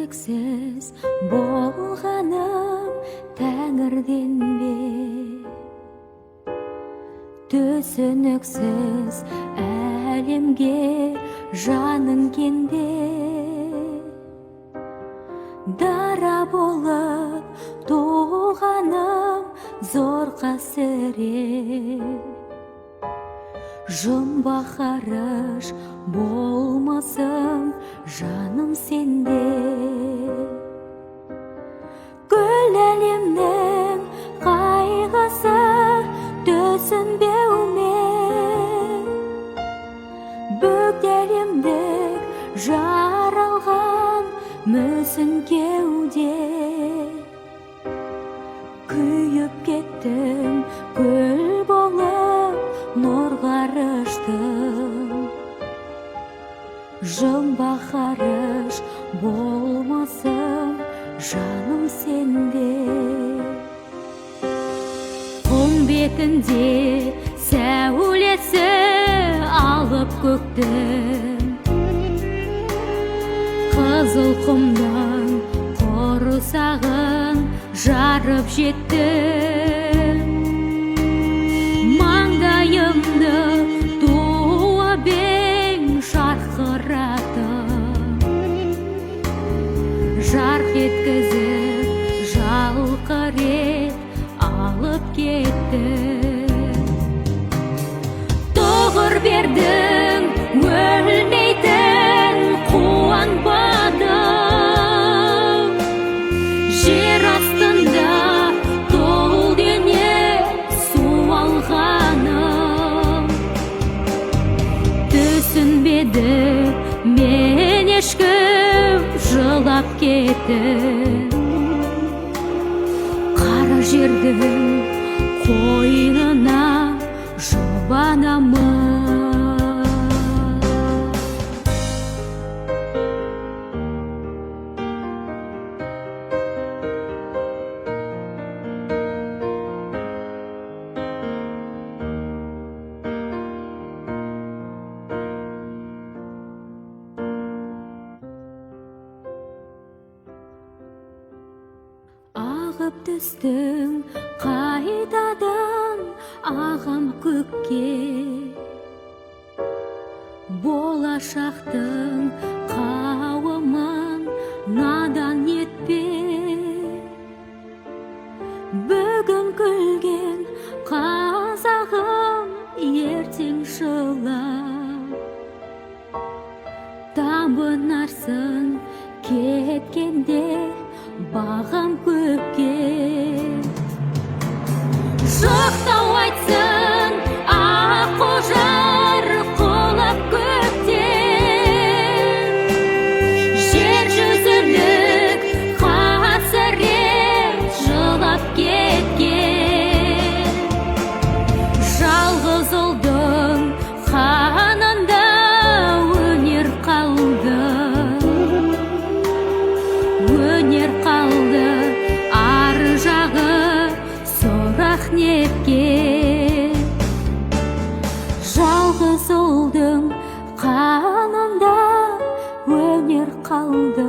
Түсініксіз болғаным тәңірден бе? Түсініксіз әлемге жаның кенде? Дара болып туғаным зор қасірет. Жұмбақ ғарыш болмасым жаным сенде. Күл әлемнің қайғысы түсінбеуме, бөгде әлемдік жаралған мүсін кеуде. Күйіп кеттім күл болып нұр ғарыштым. Жұмбақ ғарыш болмасым жаным сенде. Құм бетінде сәулесі алып көктің, қызыл құмның құрсағын жарып жетті. Маңдайымды туып ең шарқыратып, жарқ еткізіп жалқы рет алып кетті. Тұғыр бердің өлмейтін қуанбадым, жер астында тұл дене су алғаным. Түсінбеді мен ешкім жылап кетіп, қара жердің қойнына жұбанамын. Ағып түстің қайтадан ағам көкке, болашақтың қауымын надан етпе. Бүгін күлген қазағым ертең жылап, табынарсың кеткенде бағам көкке. Жоқтау айтсын аққожар құлап көктен, жер жүзілік қасірет жылап кеткен. Жалғыз ұлдың қанында өнер қалды, өнер қалды ар жағы сұрақ неткен. Жалғыз ұлдың қанында өнер қалды.